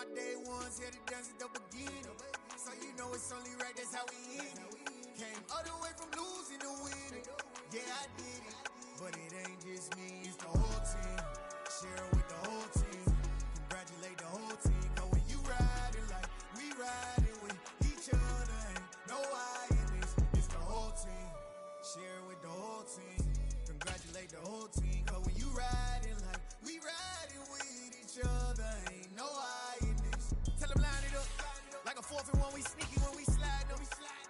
my day ones here to dance at the beginning. So you know it's only right, that's how we end it. Came all the way from losing to winning. Yeah, I did it, but it ain't just me, it's the whole team. Share it with the whole team. Congratulate the whole team. Cause when you riding like we riding with each other, ain't no I in this. It's the whole team. Share it with the whole team. Congratulate the whole team. Cause when you riding like we riding with each other, ain't no I in this. Tell them line it up. Like a 4th and 1, we sneaky when we slide them.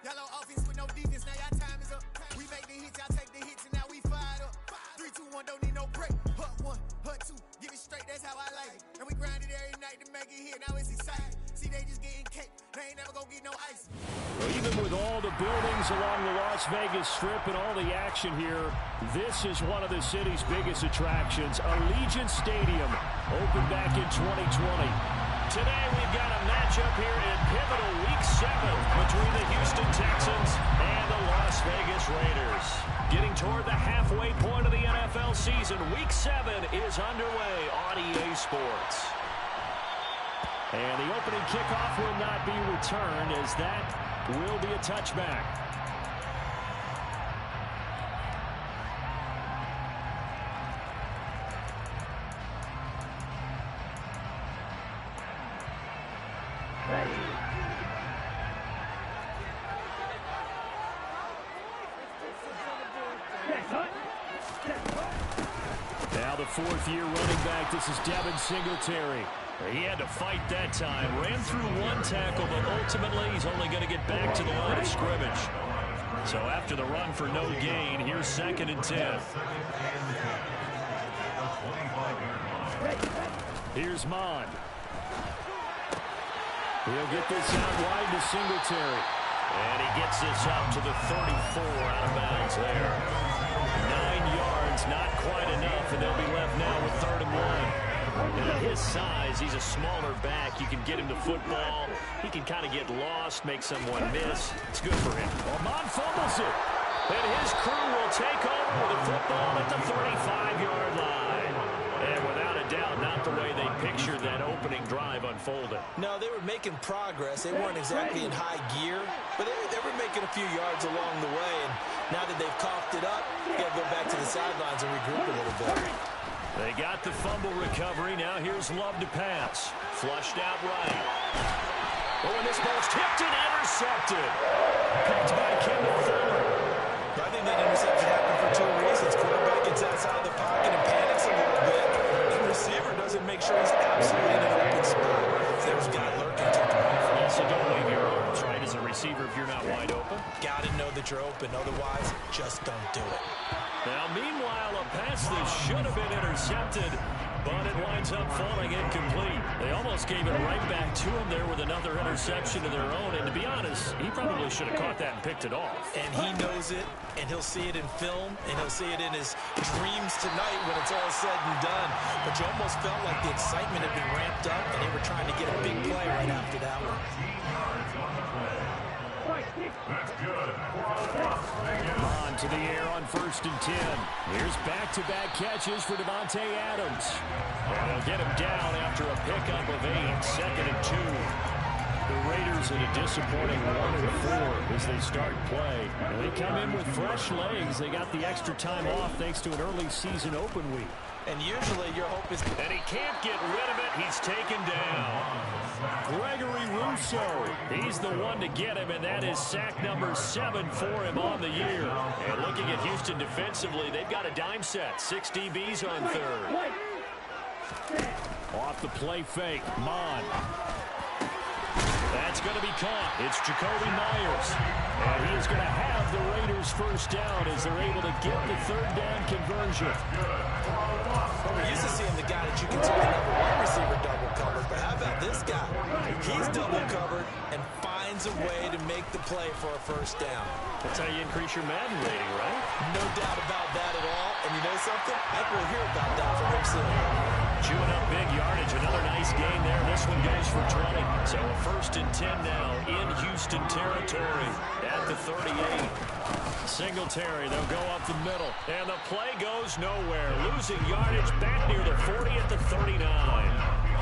Y'all on offense with no defense, now y'all time is up. We make the hits, y'all take the hits, and now we fired up. 3, 2, 1, don't need no break. Hut 1, hut 2, give it straight, that's how I like it. And we grind it every night to make it hit, now it's exciting. See, they just getting cake, they ain't never gonna get no ice. Well, even with all the buildings along the Las Vegas Strip and all the action here, this is one of the city's biggest attractions. Allegiant Stadium opened back in 2020. Today we've got a matchup here in pivotal Week 7 between the Houston Texans and the Las Vegas Raiders. Getting toward the halfway point of the NFL season, Week 7 is underway on EA Sports. And the opening kickoff will not be returned, as that will be a touchback. Now the 4th-year running back, this is Devin Singletary. He had to fight that time. Ran through one tackle, but ultimately he's only going to get back to the line of scrimmage. So after the run for no gain, here's 2nd and 10. Here's Mond. He'll get this out wide to Singletary. And he gets this up to the 34 out of bounds there. 9 yards, not quite enough, and they'll be left now with 3rd and 1. And at his size, he's a smaller back. You can get him to football. He can kind of get lost, make someone miss. It's good for him. Well, Mond fumbles it. And his crew will take over with the football at the 35-yard line. And without a doubt, not the way they pictured that opening drive unfolding. No, they were making progress. They weren't exactly in high gear, but they were making a few yards along the way. And now that they've coughed it up, you got to go back to the sidelines and regroup a little bit. They got the fumble recovery. Now here's Love to pass. Flushed out right. Oh, and this ball's tipped and intercepted. Picked by Kendall Fuller. I think that interception happened for 2 reasons. Quarterback gets outside the pocket and panics a little bit. And the receiver doesn't make sure he's absolutely in an open spot. There's a guy lurking to the ball. Also, don't leave your arms, right, as a receiver if you're not wide open. Got to know that you're open. Otherwise, just don't do it. Now, meanwhile, a pass that should have been intercepted, but it winds up falling incomplete. They almost gave it right back to him there with another interception of their own. And to be honest, he probably should have caught that and picked it off. And he knows it, and he'll see it in film, and he'll see it in his dreams tonight when it's all said and done. But you almost felt like the excitement had been ramped up, and they were trying to get a big play right after that one. That's good. On to the air on 1st and 10. Here's back-to-back catches for Davante Adams. And they'll get him down after a pickup of 8. 2nd and 2. The Raiders in a disappointing 1-4 as they start play. And they come in with fresh legs. They got the extra time off thanks to an early season open week. And usually your hope is... And he can't get rid of it. He's taken down. Gregory Rousseau. He's the one to get him, and that is sack number 7 for him on the year. And looking at Houston defensively, they've got a dime set. 6 DBs on 3rd. Off the play fake. Mond. That's going to be caught. It's Jacoby Myers. And he is going to have the Raiders first down as they're able to get the 3rd down conversion. Well, we're used to seeing the guy that you can see the number 1 receiver double covered, but how about this guy? He's double covered and finds a way to make the play for a first down. That's how you increase your Madden rating, right? No doubt about that at all. And you know something? I think we'll hear about that from him soon. Chewing up big yardage. Another nice gain there. This one goes for 20. So a 1st and 10 now in Houston territory at the 38. Singletary, they'll go up the middle. And the play goes nowhere. Losing yardage back near the 40 at the 39.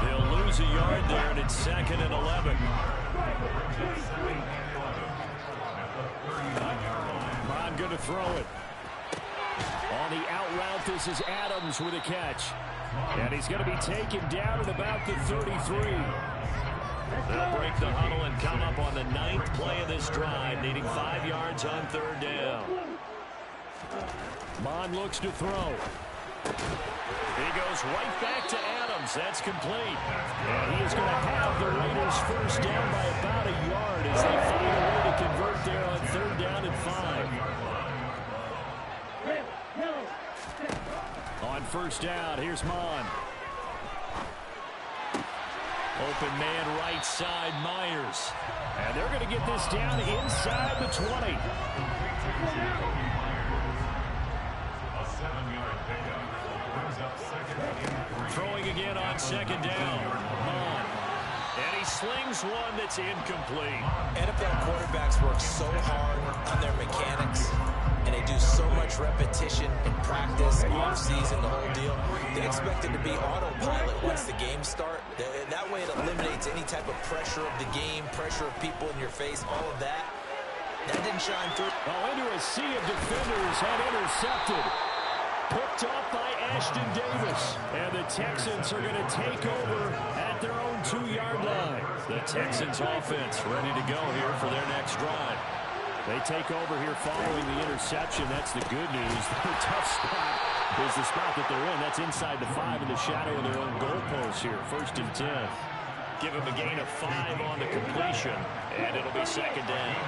They'll lose a yard yard there, and it's 2nd and 11. Bond going to throw it. On the out route, this is Adams with a catch. And he's going to be taken down at about the 33. They'll break the huddle and come up on the 9th play of this drive, needing 5 yards on 3rd down. Bond looks to throw. He goes right back to Adams. That's complete. And he is going to have the Raiders first down by about a yard as they find a way to convert there on 3rd down and 5. On 1st down, here's Mon. Open man right side, Myers. And they're going to get this down inside the 20. Throwing again on 2nd down. Mon. And he slings one that's incomplete. NFL quarterbacks work so hard on their mechanics, and they do so much repetition in practice, off-season, the whole deal. They expect it to be autopilot once the game starts. That way it eliminates any type of pressure of the game, pressure of people in your face, all of that. That didn't shine through. Oh, into a sea of defenders, had intercepted. Picked off by Ashton Davis. And the Texans are going to take over at their own 2-yard line. The Texans offense ready to go here for their next drive. They take over here following the interception. That's the good news. The tough spot is the spot that they're in. That's inside the 5 in the shadow of their own goalpost here. 1st and 10. Give them a gain of 5 on the completion, and it'll be 2nd down.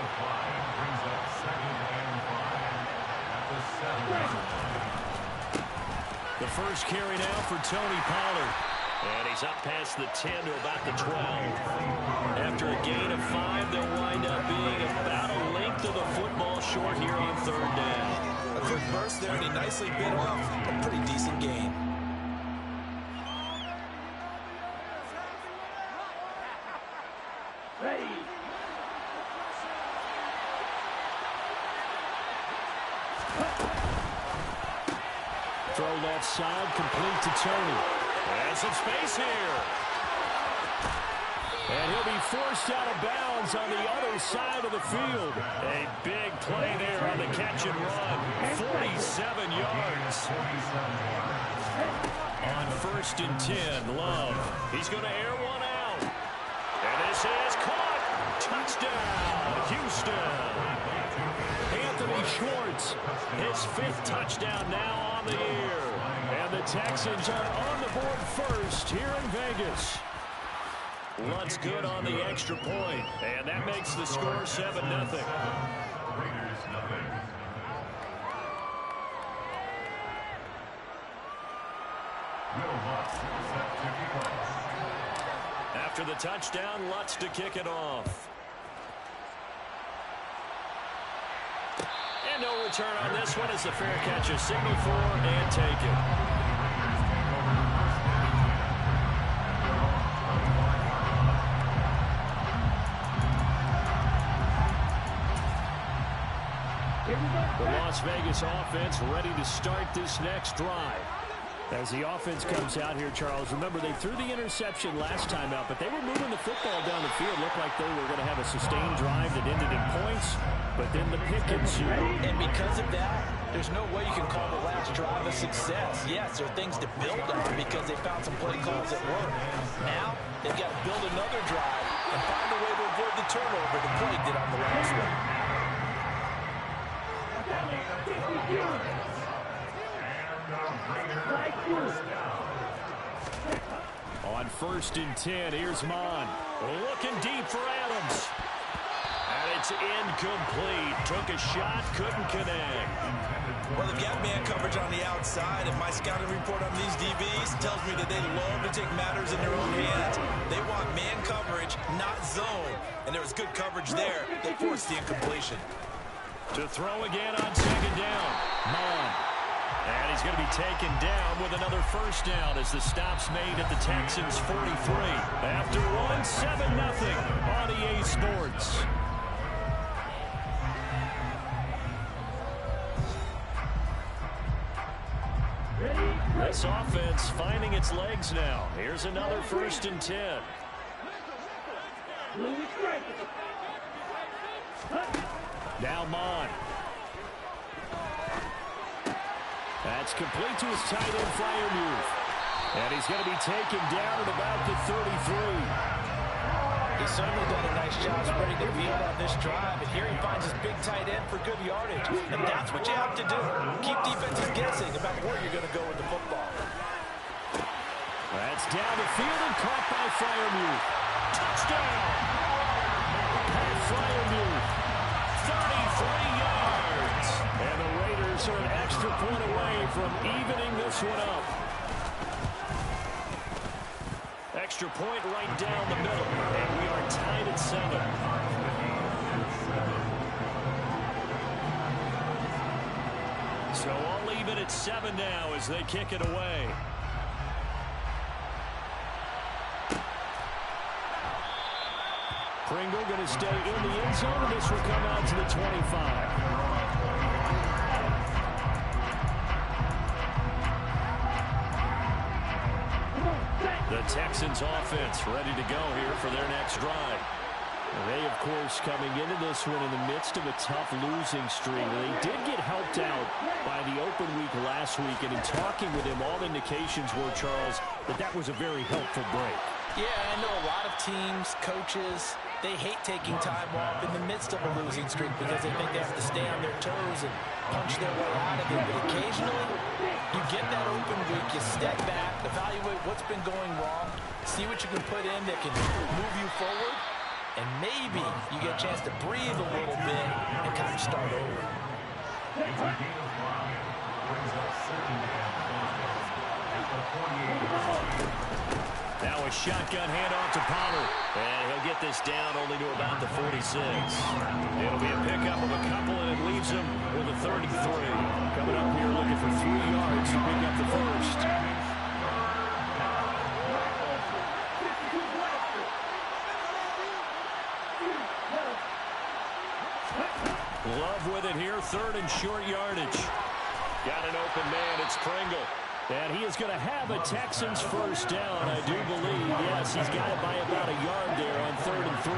The first carry now for Tony Pollard. And he's up past the 10 to about the 12. After a gain of 5, they'll wind up being about a length of the football short here on 3rd down. A quick burst there, and he nicely bit off a pretty decent gain. Throw left side, complete to Tony. And some space here. And he'll be forced out of bounds on the other side of the field. A big play there on the catch and run. 47 yards. On 1st and 10, Love. He's going to air one out. And this is caught. Touchdown, Houston. Anthony Schwartz, his 5th touchdown now on the year. And the Texans are on the board first here in Vegas. Luntz good on the extra point, and that makes the score 7-0. Raiders nothing. Will Lutz set to kick off. After the touchdown, Lutz to kick it off. And no return on this one as the fair catch is signaled for and taken. The Las Vegas offense ready to start this next drive. As the offense comes out here, Charles, remember they threw the interception last time out, but they were moving the football down the field. Looked like they were going to have a sustained drive that ended in points, but then the pick ensued. And because of that, there's no way you can call the last drive a success. Yes, there are things to build on because they found some play calls that work. Now, they've got to build another drive and find a way to avoid the turnover the play did on the last one. On 1st and 10, here's Mon. Looking deep for Adams. And it's incomplete. Took a shot, couldn't connect. Well, they've got man coverage on the outside, and my scouting report on these DBs tells me that they love to take matters in their own hands. They want man coverage, not zone. And there was good coverage there that forced the incompletion. To throw again on 2nd down. Mon. And he's going to be taken down with another first down as the stop's made at the Texans' 43. After one, 7-0 on EA Sports. This offense finding its legs now. Here's another 1st and 10. Now Mon. That's complete to his tight end, Freiermuth. And he's going to be taken down at about the 33. He's certainly done a nice job spreading the field on this drive, and here he finds his big tight end for good yardage. And that's what you have to do. Keep defenses guessing about where you're going to go with the football. That's down the field and caught by Freiermuth. Touchdown! Pat Freiermuth, 33 yards. And the Raiders are an extra point away from evening this one up. Extra point right down the middle, and we are tied at 7. So all even at 7 now as they kick it away. Pringle going to stay in the end zone, and this will come out to the 25. The Texans offense ready to go here for their next drive. They, of course, coming into this one in the midst of a tough losing streak. They did get helped out by the open week last week, and in talking with him, all indications were, Charles, that was a very helpful break. Yeah, I know a lot of teams, coaches, they hate taking time off in the midst of a losing streak because they think they have to stay on their toes and punch their way out of it. But occasionally, you get that open week, you step back, evaluate what's been going wrong, see what you can put in that can move you forward, and maybe you get a chance to breathe a little bit and kind of start over. Now a shotgun handoff to Pollard. And he'll get this down only to about the 46. It'll be a pickup of a couple, and it leaves him with a 33. Coming up here looking for 3 yards to pick up the first. Love with it here, 3rd and short yardage. Got an open man, it's Pringle. And he is going to have a Texans first down, I do believe. Yes, he's got it by about a yard there on 3rd and 3.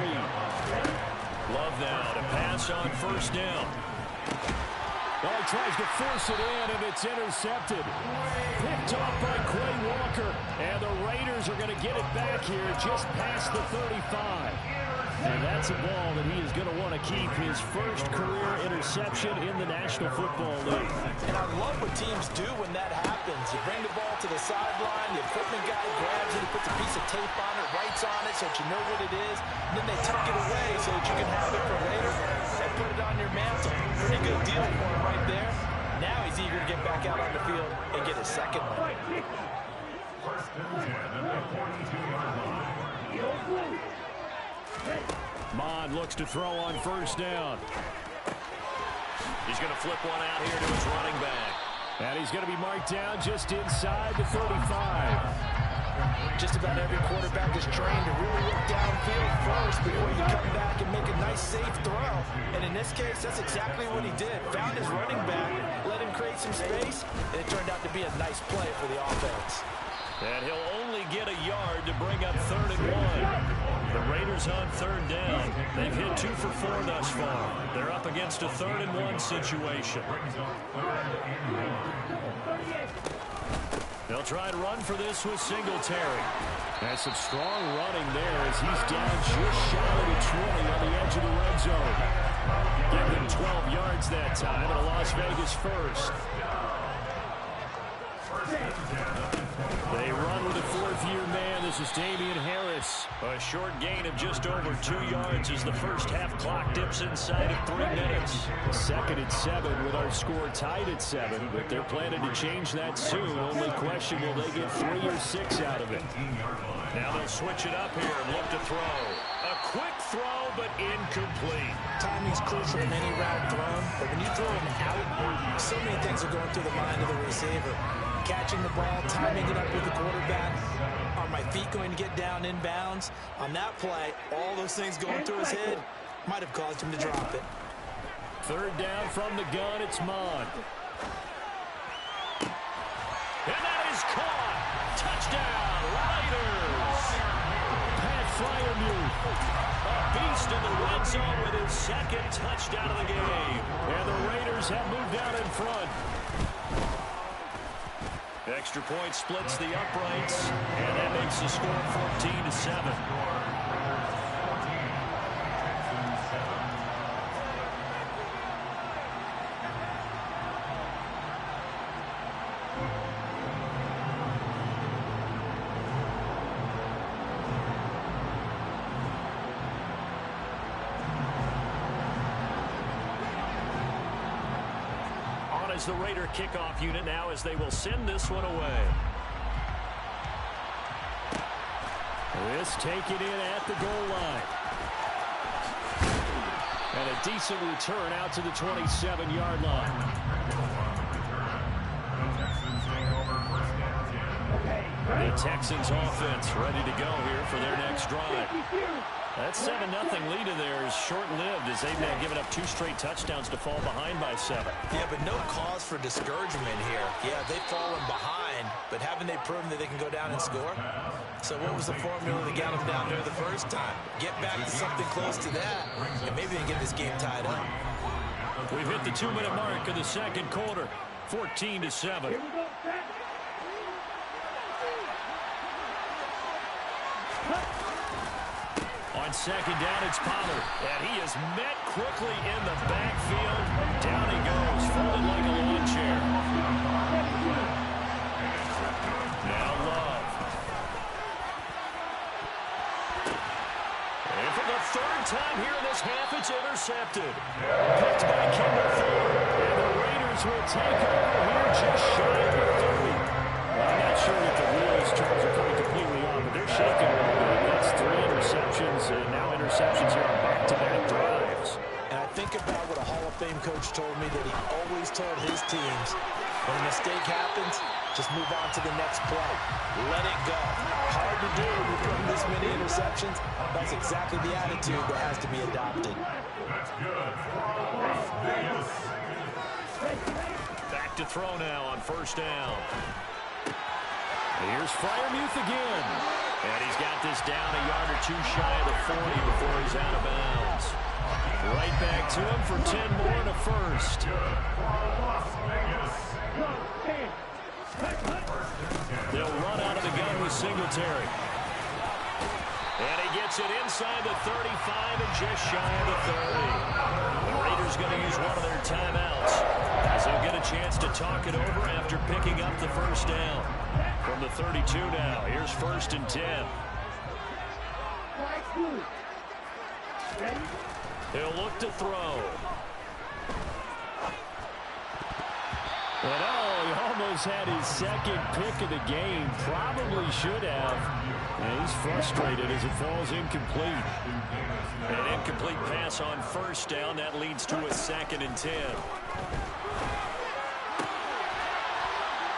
Love now to pass on first down. Oh, he tries to force it in, and it's intercepted. Picked off by Quay Walker. And the Raiders are going to get it back here just past the 35. And that's a ball that he is going to want to keep, his first career interception in the National Football League. And I love what teams do when that happens. You bring the ball to the sideline, the equipment guy grabs it, he puts a piece of tape on it, writes on it so that you know what it is, and then they tuck it away so that you can have it for later and put it on your mantle. Pretty good deal for him right there. Now he's eager to get back out on the field and get his second one. First and 10 at the 42-yard line. Mon looks to throw on first down. He's going to flip one out here to his running back. And he's going to be marked down just inside the 35. Just about every quarterback is trained to really look downfield first before you come back and make a nice, safe throw. And in this case, that's exactly what he did. Found his running back, let him create some space, and it turned out to be a nice play for the offense. And he'll only get a yard to bring up 3rd and 1. The Raiders on 3rd down. They've hit 2 for 4 thus far. They're up against a 3rd and 1 situation. They'll try to run for this with Singletary. That's some strong running there as he's down just shy of the 20 on the edge of the red zone. Give them 12 yards that time at a Las Vegas first. They run with a 4th-year man. This is Damian Harris. A short gain of just over 2 yards as the first half clock dips inside of 3 minutes. 2nd and 7 with our score tied at 7, but they're planning to change that soon. Only question, will they get 3 or 6 out of it? Now they'll switch it up here and look to throw. A quick throw, but incomplete. Timing's crucial in any route thrown, but when you throw an out, so many things are going through the mind of the receiver. Catching the ball, timing it up with the quarterback. Are my feet going to get down in bounds? On that play, all those things going through his head might have caused him to drop it. 3rd down from the gun, it's Mon. And that is caught. Touchdown, Raiders. Pat Freiermuth. A beast in the red zone with his second touchdown of the game. And the Raiders have moved out in front. Extra point splits the uprights, and that makes the score 14-7. Is the Raider kickoff unit now as they will send this one away. This taken in at the goal line. And a decent return out to the 27-yard line. The Texans offense ready to go here for their next drive. That 7-0 lead of theirs short-lived as they've now given up 2 straight touchdowns to fall behind by 7. Yeah, but no cause for discouragement here. Yeah, they've fallen behind, but haven't they proven that they can go down and score? So what was the formula that got them down there the first time? Get back to something close to that, and maybe they can get this game tied up. We've hit the 2-minute mark of the second quarter, 14-7. On second down, it's Pollard, and he is met quickly in the backfield. Down he goes, folded like a lawn chair. Now Love. And for the third time here in this half, it's intercepted. Picked by Kendall Fuller, and the Raiders will take over here just shy of the 30. I'm not sure that the wheels turns are coming completely on, but they're shaking a little bit. That's 3 interceptions, and now interceptions here on back-to-back drives. And I think about what a Hall of Fame coach told me that he always told his teams, when a mistake happens, just move on to the next play. Let it go. Hard to do when you're putting this many interceptions. That's exactly the attitude that has to be adopted. That's good. Back to throw now on first down. Here's Freiermuth again. And he's got this down a yard or 2 shy of the 40 before he's out of bounds. Right back to him for 10 more and a first. They'll run out of the gun with Singletary. And he gets it inside the 35 and just shy of the 30. The Raiders going to use one of their timeouts as they'll get a chance to talk it over after picking up the first down. From the 32 now, here's 1st and 10. He'll look to throw. And he almost had his second pick of the game. Probably should have. And he's frustrated as it falls incomplete. An incomplete pass on first down. That leads to a 2nd and 10.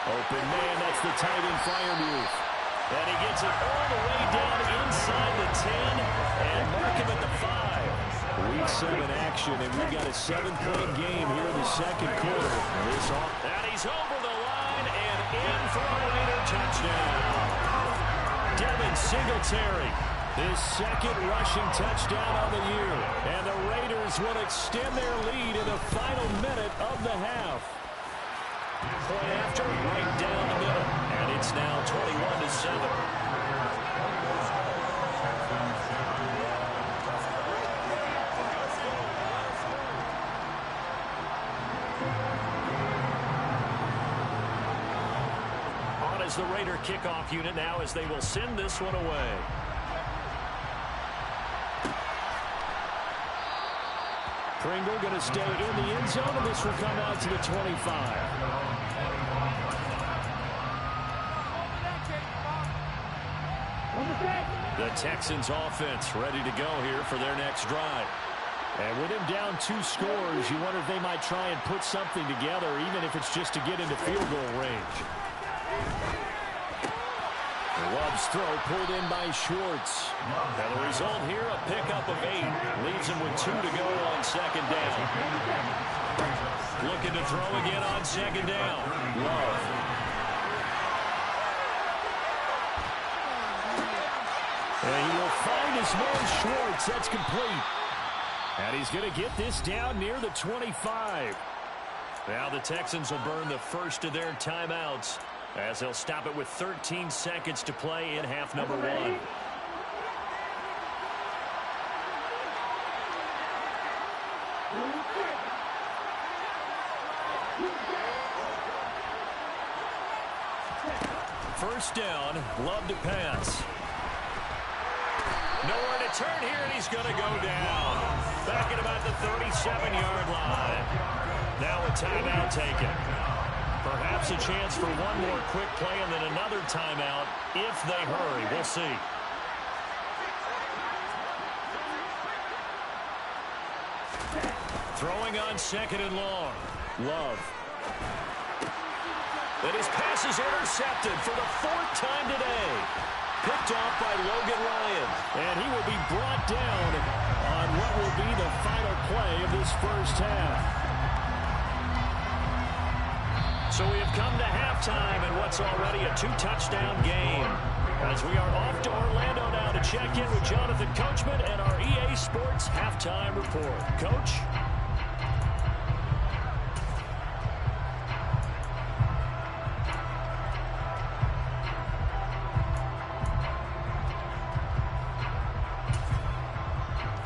Open man, that's the tight end Freiermuth. And he gets it all the way down inside the 10 and mark him at the 5. Week 7 action, and we've got a 7-point game here in the second quarter. And he's over the line and in for a Raider touchdown. Devin Singletary, his 2nd rushing touchdown on the year. And the Raiders will extend their lead in the final minute of the half. Point after, right down the middle. And it's now 21-7. On is the Raider kickoff unit now as they will send this one away. Pringle going to stay in the end zone, and this will come out to the 25. The Texans offense ready to go here for their next drive. And with him down 2 scores, you wonder if they might try and put something together, even if it's just to get into field goal range. Love's throw pulled in by Schwartz. Now the result here, a pickup of 8. Leaves him with 2 to go on 2nd down. Looking to throw again on 2nd down. Love. And he will find his man Schwartz. That's complete. And he's going to get this down near the 25. Now the Texans will burn the first of their timeouts as they'll stop it with 13 seconds to play in half number 1. First down, Love to pass. Nowhere to turn here, and he's going to go down. Back at about the 37-yard line. Now a timeout taken. Perhaps a chance for one more quick play and then another timeout if they hurry. We'll see. Throwing on second and long. Love. And his pass is intercepted for the 4th time today. Picked off by Logan Ryan. And he will be brought down on what will be the final play of this first half. So we have come to halftime in what's already a 2-touchdown game. As we are off to Orlando now to check in with Jonathan Coachman and our EA Sports Halftime Report. Coach?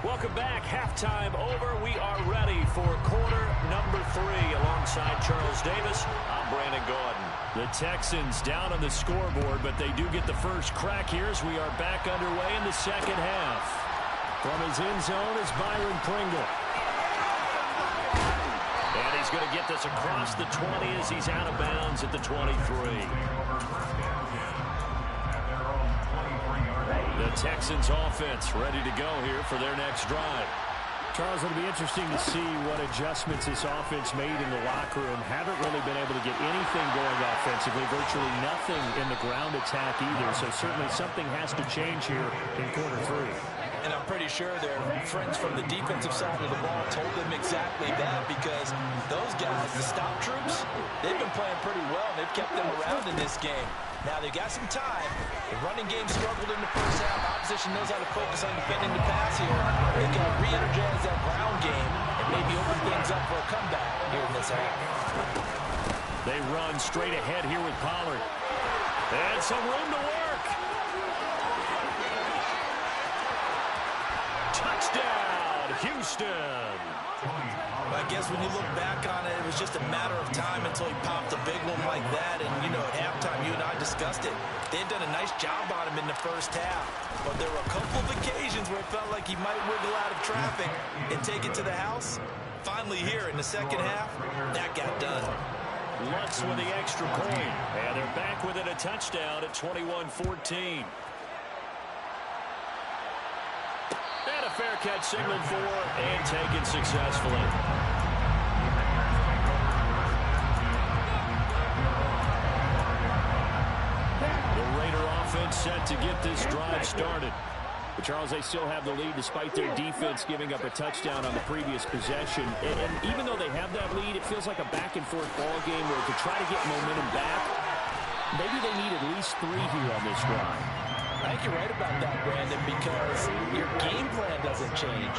Welcome back. Halftime over. We are ready for quarter number 3 alongside Charles Davis. I'm Brandon Gaudin. The Texans down on the scoreboard, but they do get the first crack here as we are back underway in the second half. From his end zone is Byron Pringle. And he's going to get this across the 20 as he's out of bounds at the 23. The Texans offense ready to go here for their next drive. Charles, it'll be interesting to see what adjustments this offense made in the locker room. Haven't really been able to get anything going offensively, virtually nothing in the ground attack either. So certainly something has to change here in quarter 3. And I'm pretty sure their friends from the defensive side of the ball told them exactly that, because those guys, the stop troops, they've been playing pretty well. They've kept them around in this game. Now they've got some time. The running game struggled in the first half. Opposition knows how to focus on defending the pass here. They can re-energize that ground game and maybe open things up for a comeback here in this half. They run straight ahead here with Pollard. And some room to work. Touchdown, Houston. I guess when you look back on it, it was just a matter of time until he popped a big one like that. And, you know, at halftime, you and I discussed it. They had done a nice job on him in the first half. But there were a couple of occasions where it felt like he might wiggle out of traffic and take it to the house. Finally here in the second half, that got done. Lutz with the extra point. And they're back within a touchdown at 21-14. And a fair catch signaled for and taken successfully. The Raider offense set to get this drive started. But Charles, they still have the lead despite their defense giving up a touchdown on the previous possession. And even though they have that lead, it feels like a back-and-forth ball game where to try to get momentum back, maybe they need at least 3 here on this drive. I think you're right about that, Brandon, because your game plan doesn't change.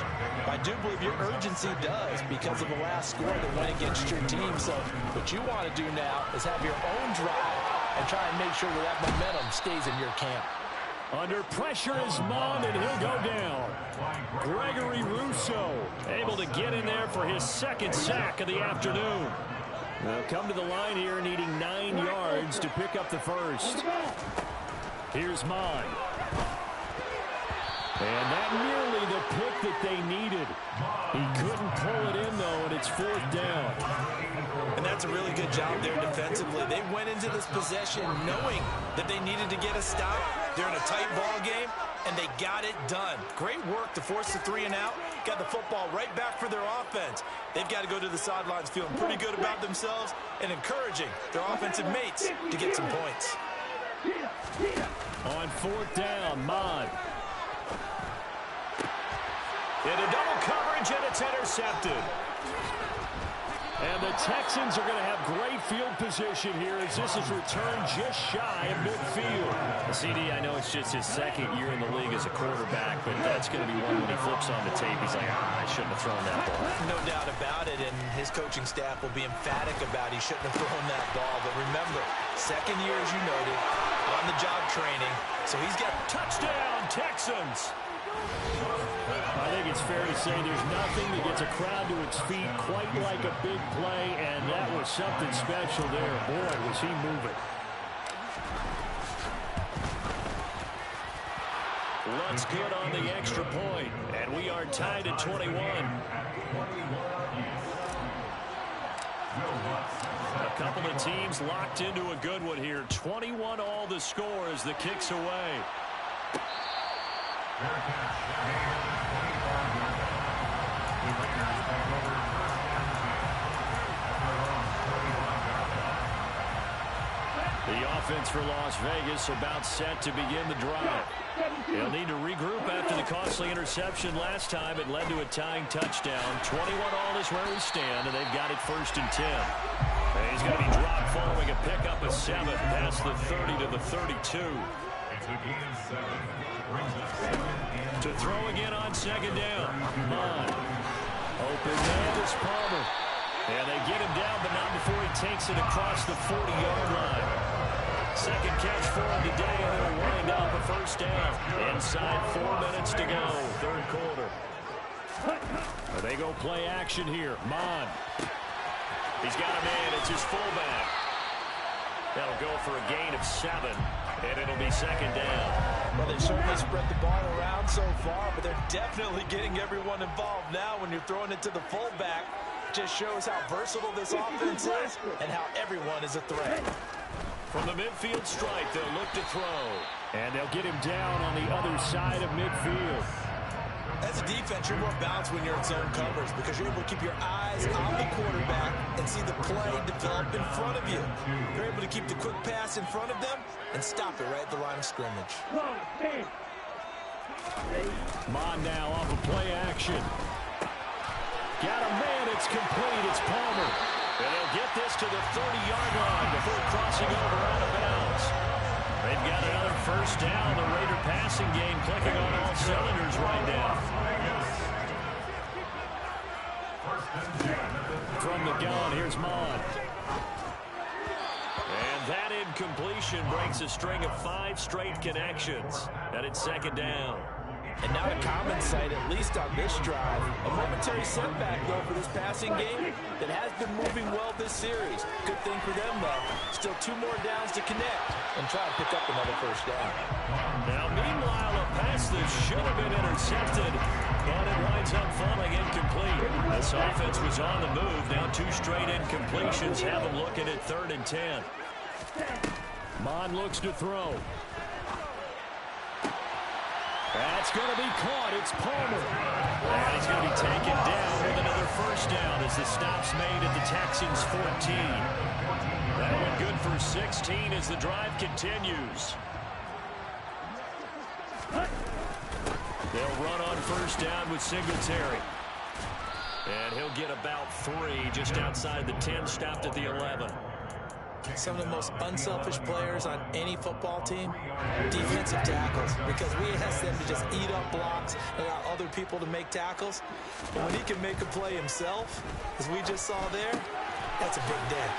I do believe your urgency does because of the last score that went against your team. So what you want to do now is have your own drive and try and make sure that momentum stays in your camp. Under pressure is Mond, and he'll go down. Gregory Rousseau able to get in there for his 2nd sack of the afternoon. They'll come to the line here needing 9 yards to pick up the first. Here's Mond. And that nearly the pick that they needed. He couldn't pull it in, though, and it's 4th down. And that's a really good job there defensively. They went into this possession knowing that they needed to get a stop. They're in a tight ball game, and they got it done. Great work to force the 3 and out. Got the football right back for their offense. They've got to go to the sidelines feeling pretty good about themselves and encouraging their offensive mates to get some points. On 4th down, Mond. Into double coverage, and it's intercepted. And the Texans are going to have great field position here as this is returned just shy of midfield. CD, I know it's just his second year in the league as a quarterback, but that's going to be one when he flips on the tape. He's like, I shouldn't have thrown that ball. No doubt about it, and his coaching staff will be emphatic about he shouldn't have thrown that ball. But remember, second year, as you noted, on-the-job training, so he's got touchdown, Texans. I think it's fair to say there's nothing that gets a crowd to its feet quite like a big play, and that was something special there. Boy, was he moving. Looks good on the extra point, and we are tied at 21. A couple of teams locked into a good one here. 21 all the score as the kick's away. The offense for Las Vegas about set to begin the drive. They'll need to regroup after the costly interception last time. It led to a tying touchdown. 21 all is where we stand, and they've got it 1st and 10. And he's going to be dropped following a pickup of 7 past the 30 to the 32. To throw again on 2nd down. Mond. Open man is Palmer. And they get him down, but not before he takes it across the 40-yard line. Second catch for him today, and it'll wind up a 1st down. Inside 4 minutes to go, 3rd quarter. They go play action here. Mond. He's got a man. It's his fullback. That'll go for a gain of 7, and it'll be 2nd down. Well, they've certainly spread the ball around so far, but they're definitely getting everyone involved now when you're throwing it to the fullback. Just shows how versatile this offense is and how everyone is a threat. From the midfield stripe, they'll look to throw. And they'll get him down on the other side of midfield. As a defense, you're more balanced when you're in zone coverage because you're able to keep your eyes on the quarterback and see the play develop in front of you. You're able to keep the quick pass in front of them and stop it right at the line of scrimmage. Mond now off of play action. Got a man, it's complete, it's Palmer. And they'll get this to the 30-yard line before crossing over out of bounds. They've got another 1st down. The Raider passing game clicking on all cylinders right now. From the gun, here's Mond. And that incompletion breaks a string of 5 straight connections. And it's 2nd down. And now a common sight, at least on this drive. A momentary setback, though, for this passing game that has been moving well this series. Good thing for them, though. Still 2 more downs to connect and try to pick up another 1st down. Now, meanwhile, a pass that should have been intercepted, and it winds up falling incomplete. This offense was on the move. Now 2 straight incompletions have them looking at 3rd and 10. Mond looks to throw. That's going to be caught. It's Palmer. And he's going to be taken down with another 1st down as the stop's made at the Texans' 14. That one good for 16 as the drive continues. They'll run on 1st down with Singletary. And he'll get about 3 just outside the 10, stopped at the 11. Some of the most unselfish players on any football team, defensive tackles, because we ask them to just eat up blocks and allow other people to make tackles. And when he can make a play himself, as we just saw there, that's a big day.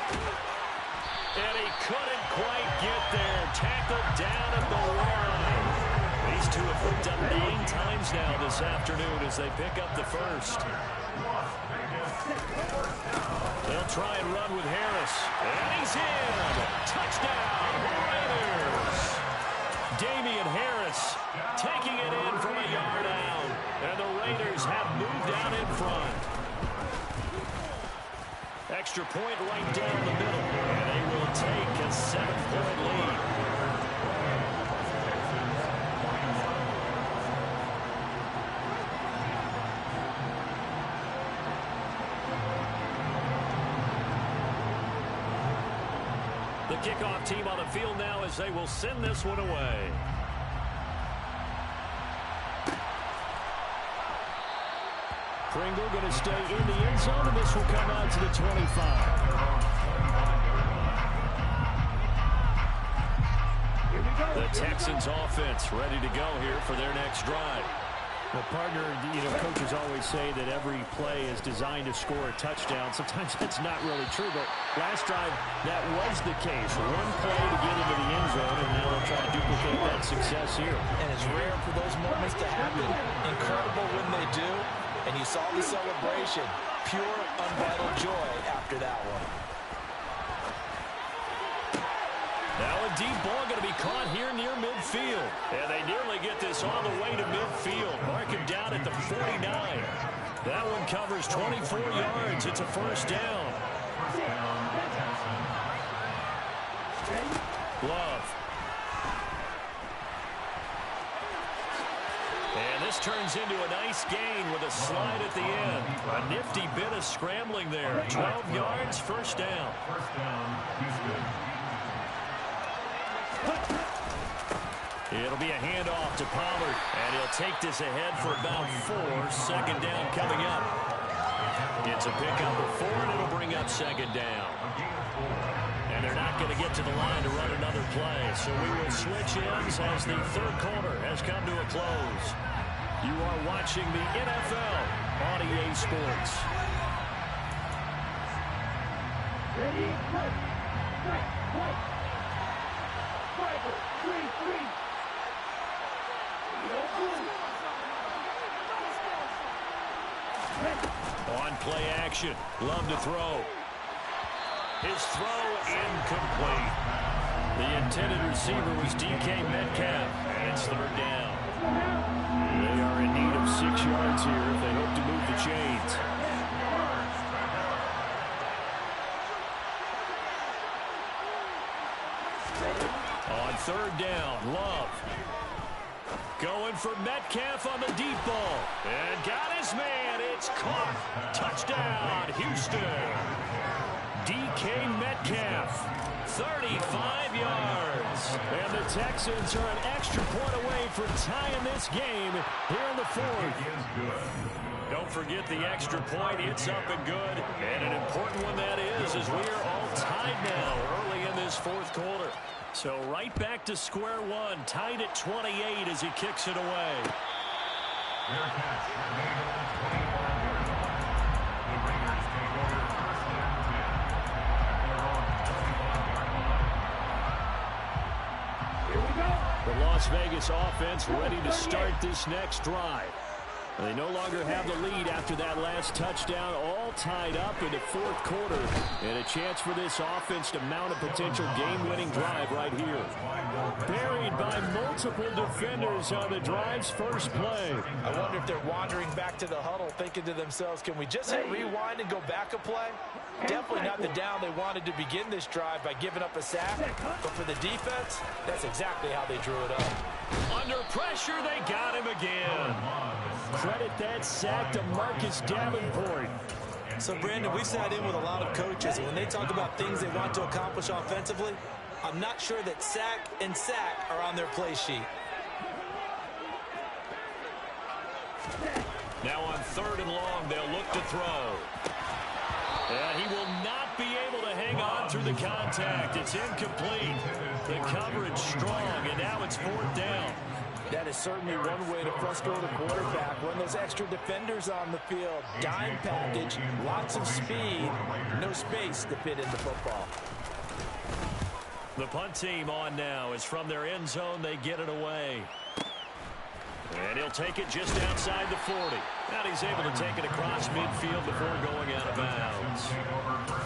And he couldn't quite get there. Tackled down at the line. These two have hooked up 9 times now this afternoon as they pick up the 1st. They'll try and run with Harris. And he's in. Touchdown, Raiders. Damian Harris taking it in from a yard out. And the Raiders have moved out in front. Extra point right down the middle. And they will take a 7-point lead. The kickoff team on the field now as they will send this one away. Pringle going to stay in the end zone, and this will come out to the 25. The Texans offense ready to go here for their next drive. Well, partner, coaches always say that every play is designed to score a touchdown. Sometimes that's not really true, but last drive, that was the case. One play to get into the end zone, and now they'll try to duplicate that success here. And it's rare for those moments to happen. Incredible when they do. And you saw the celebration. Pure, unbridled joy after that one. Now a deep ball going to be caught here near midfield. And they nearly get this all the way to midfield. Mark him down at the 49. That one covers 24 yards. It's a first down. Love. And this turns into a nice gain with a slide at the end. A nifty bit of scrambling there. 12 yards, first down. Houston. It'll be a handoff to Pollard, and he'll take this ahead for about 4. Second down coming up. It's a pickup of 4, and it'll bring up second down. And they're not going to get to the line to run another play, so we will switch ends as the third quarter has come to a close. You are watching the NFL on EA Sports. Ready, play. On play action, Love to throw. His throw incomplete. The intended receiver was DK Metcalf, and it's third down. They are in need of 6 yards here if they hope to move the chains. On third down, Love. Going for Metcalf on the deep ball. And got his man. It's caught. Touchdown, Houston. DK Metcalf, 35 yards. And the Texans are an extra point away from tying this game here in the fourth. Don't forget the extra point. It's up and good. And an important one that is, as we are all tied now early in this fourth quarter. So right back to square one, tied at 28 as he kicks it away. The Las Vegas offense ready to start this next drive. They no longer have the lead after that last touchdown, all tied up in the fourth quarter. And a chance for this offense to mount a potential game-winning drive right here. Buried by multiple defenders on the drive's first play. I wonder if they're wandering back to the huddle thinking to themselves, can we just hit rewind and go back a play? Definitely not the down they wanted to begin this drive by giving up a sack. But for the defense, that's exactly how they drew it up. Under pressure, they got him again. Credit that sack to Marcus Davenport. So, Brandon, we sat in with a lot of coaches, and when they talk about things they want to accomplish offensively, I'm not sure that sack and sack are on their play sheet. Now on third and long, they'll look to throw. And he will not be able to hang on through the contact. It's incomplete. The coverage strong, and now it's fourth down. That is certainly one way to frustrate a quarterback when there's extra defenders on the field. Dime package, lots of speed, no space to fit in the football. The punt team on now is from their end zone. They get it away. And he'll take it just outside the 40. And he's able to take it across midfield before going out of bounds.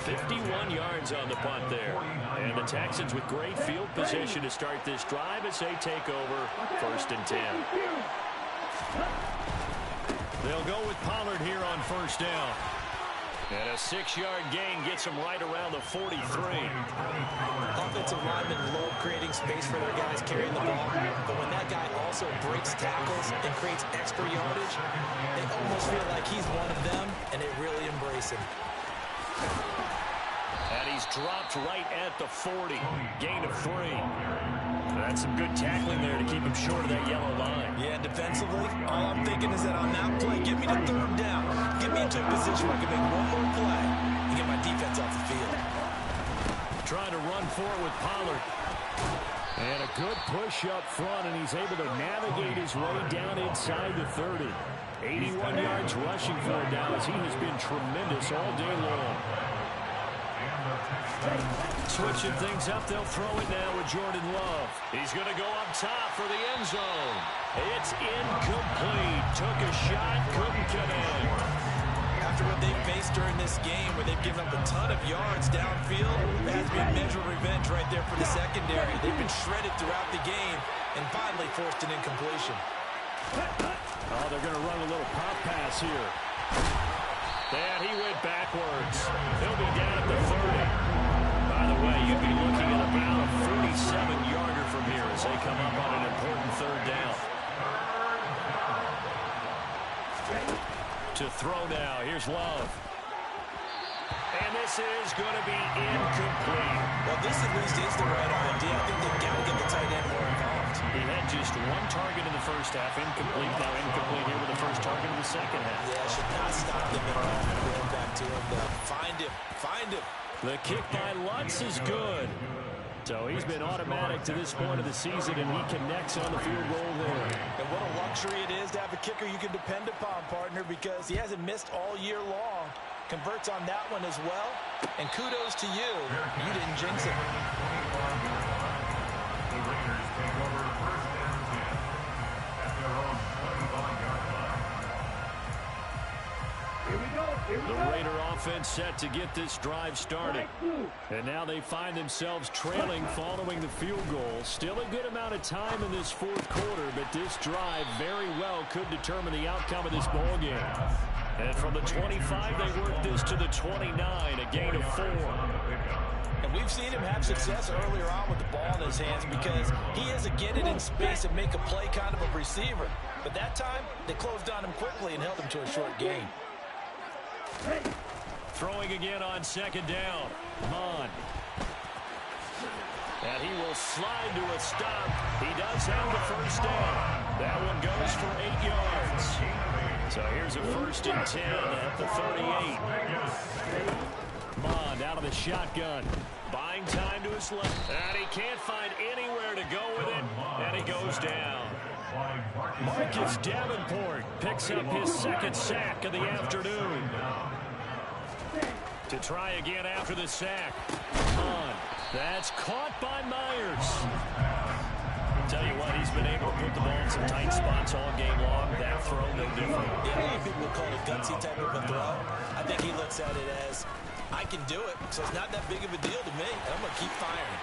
51 yards on the punt there. And the Texans with great field position to start this drive as they take over first and 10. They'll go with Pollard here on first down. And a 6-yard gain gets him right around the 43. Offensive linemen love creating space for their guys carrying the ball. But when that guy also breaks tackles and creates extra yardage, they almost feel like he's one of them, and they really embrace him. And he's dropped right at the 40. Gain of 3. That's some good tackling there to keep him short of that yellow line. Yeah, defensively, all I'm thinking is that on that play, get me to third down. Get me into a position where I can make one more play and get my defense off the field. Trying to run for it with Pollard. And a good push up front, and he's able to navigate his way down inside the 30. 81 yards rushing for him now as he has been tremendous all day long. Switching things up, they'll throw it now with Jordan Love. He's going to go up top for the end zone. It's incomplete. Took a shot, couldn't connect. After what they've faced during this game, where they've given up a ton of yards downfield, it has been measured revenge right there for the secondary. They've been shredded throughout the game and finally forced an incompletion. Oh, they're going to run a little pop pass here. And he went backwards. He'll be down at the 30. By the way, you'd be looking at about a 47-yarder from here as they come up on an important third down. To throw now, here's Love. And this is going to be incomplete. Well, this at least is the right idea. I think they've got to get the tight end more involved. He had just one target in the first half, incomplete. Now incomplete here with the first target in the second half. Yeah, should not stop them at all. Going back to him, find him, find him. The kick by Lutz is good. So he's been automatic to this point of the season, and he connects on the field goal there. And what a luxury it is to have a kicker you can depend upon, partner, because he hasn't missed all year long. Converts on that one as well. And kudos to you. You didn't jinx it. The Raider offense set to get this drive started. And now they find themselves trailing following the field goal. Still a good amount of time in this fourth quarter, but this drive very well could determine the outcome of this ball game. And from the 25, they work this to the 29, a gain of 4. And we've seen him have success earlier on with the ball in his hands because he is a get it in space and make a play kind of a receiver. But that time, they closed on him quickly and held him to a short gain. Throwing again on second down. Mon. And he will slide to a stop. He does have the first down. That one goes for 8 yards. So here's a 1st and 10 at the 38. Mond out of the shotgun. Buying time to his left. And he can't find anywhere to go with it. And he goes down. Marcus Davenport picks up his 2nd sack of the afternoon. To try again after the sack. Mond. That's caught by Myers. Tell you what, he's been able to put the ball in some tight spots all game long. That throw, no different. Yeah, a lot of people call it a gutsy type of a throw. I think he looks at it as, I can do it, so it's not that big of a deal to me. I'm going to keep firing.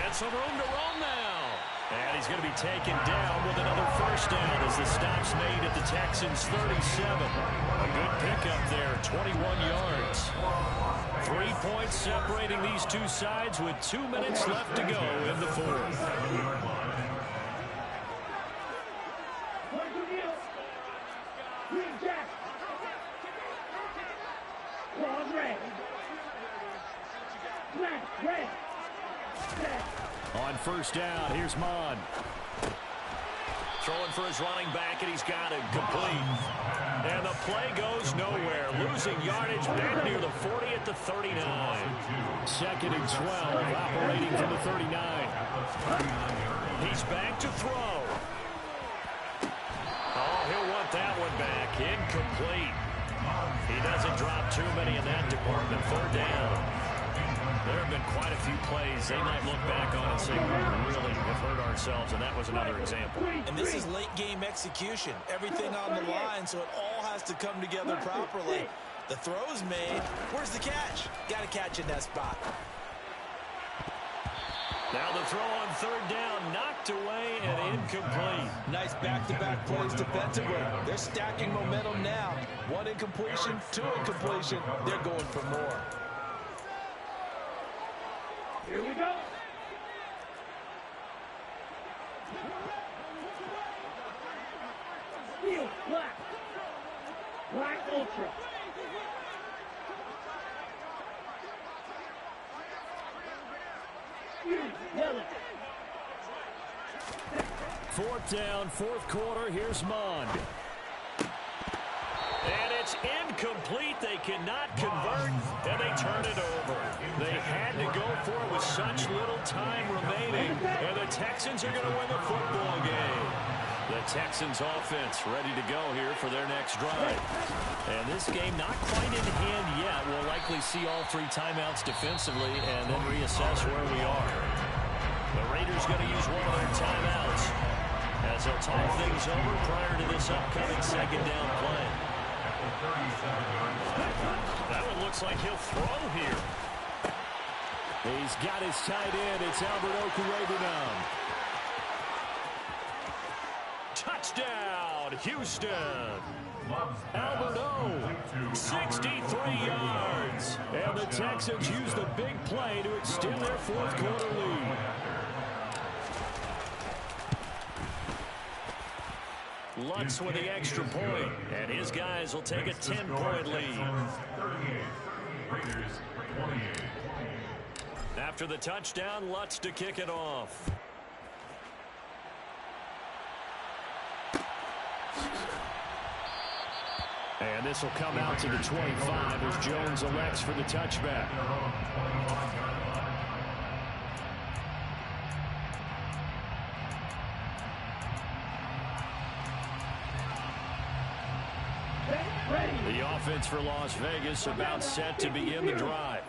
And some room to roll now. And he's going to be taken down with another first down as the stop's made at the Texans' 37. A good pickup there, 21 yards. 3 points separating these two sides with 2 minutes left to go in the fourth. On first down, here's Mon. Throwing for his running back, and he's got it complete. And the play goes nowhere. Losing yardage back near the 40 at the 39. 2nd and 12, operating from the 39. He's back to throw. Oh, he'll want that one back. Incomplete. He doesn't drop too many in that department. 3rd down. There have been quite a few plays they might look back on and say, we really have hurt ourselves, and that was another example. And this is late-game execution. Everything on the line, so it all has to come together properly. The throw's made. Where's the catch? Got to catch in that spot. Now the throw on 3rd down, knocked away and incomplete. Nice back-to-back plays defensively. They're stacking momentum now. 1 incompletion, 2 incompletion. They're going for more. Here we go. Steel, black. Black Ultra. Yellow. 4th down, 4th quarter. Here's Mond. And it's incomplete. They cannot convert, and they turn it over. They had to go for it with such little time remaining, and the Texans are going to win the football game. The Texans offense ready to go here for their next drive. And this game not quite in hand yet. We'll likely see all 3 timeouts defensively and then reassess where we are. The Raiders going to use one of their timeouts as they'll talk things over prior to this upcoming 2nd down play. That one looks like he'll throw here. He's got his tight end. It's Albert Okwuegbunam now. Touchdown, Houston. Albert O, 63 yards. And the Texans use the big play to extend their 4th quarter lead. Lutz with the extra point, and his guys will take a 10-point lead. After the touchdown, Lutz to kick it off. And this will come out to the 25 as Jones elects for the touchback. The offense for Las Vegas about set to begin the drive.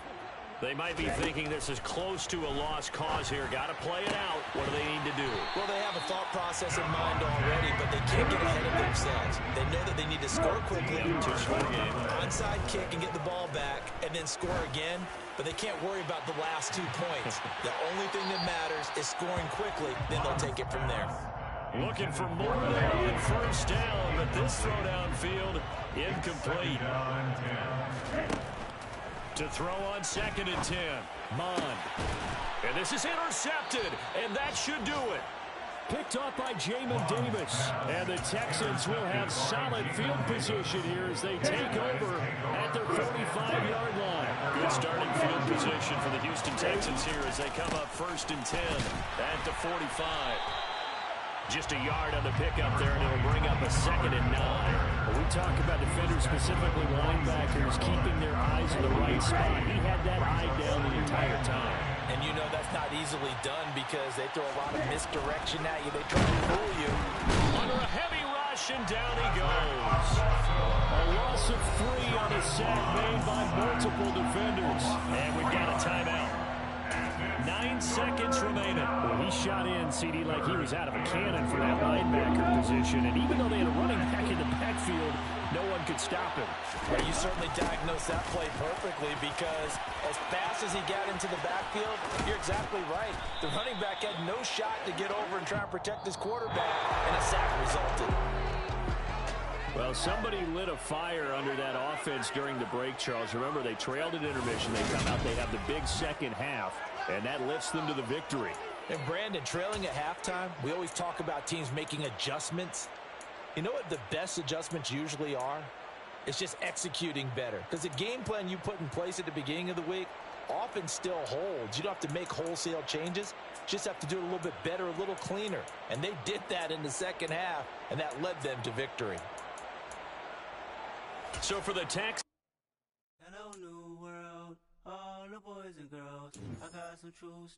They might be thinking this is close to a lost cause here. Got to play it out. What do they need to do? Well, they have a thought process in mind already, but they can't get ahead of themselves. They know that they need to score quickly, onside kick and get the ball back, and then score again. But they can't worry about the last 2 points. The only thing that matters is scoring quickly. Then they'll take it from there. Looking for more there on 1st down, but this throw downfield incomplete. To throw on 2nd and 10. Mond. And this is intercepted, and that should do it. Picked off by Jamin Davis. And the Texans will have solid field position here as they take over at their 45-yard line. Good starting field position for the Houston Texans here as they come up 1st and 10 at the 45. Just a yard on the pickup there, and it'll bring up a 2nd and 9. Well, we talk about defenders, specifically linebackers, keeping their eyes in the right spot. He had that eye down the entire time. And you know that's not easily done because they throw a lot of misdirection at you. They try to fool you. Under a heavy rush, and down he goes. A loss of 3 on a sack made by multiple defenders. And we've got a timeout. 9 seconds remaining. Well, he shot in, CD, like he was out of a cannon for that linebacker position. And even though they had a running back in the backfield, no one could stop him. Well, you certainly diagnosed that play perfectly because as fast as he got into the backfield, you're exactly right. The running back had no shot to get over and try and protect his quarterback, and a sack resulted. Well, somebody lit a fire under that offense during the break, Charles. Remember, they trailed at intermission. They come out, they have the big second half, and that lifts them to the victory. And, Brandon, trailing at halftime, we always talk about teams making adjustments. You know what the best adjustments usually are? It's just executing better. Because the game plan you put in place at the beginning of the week often still holds. You don't have to make wholesale changes. Just have to do it a little bit better, a little cleaner. And they did that in the second half, and that led them to victory. So for the Texans. Hello, new world, all the boys and girls. I got some true stuff.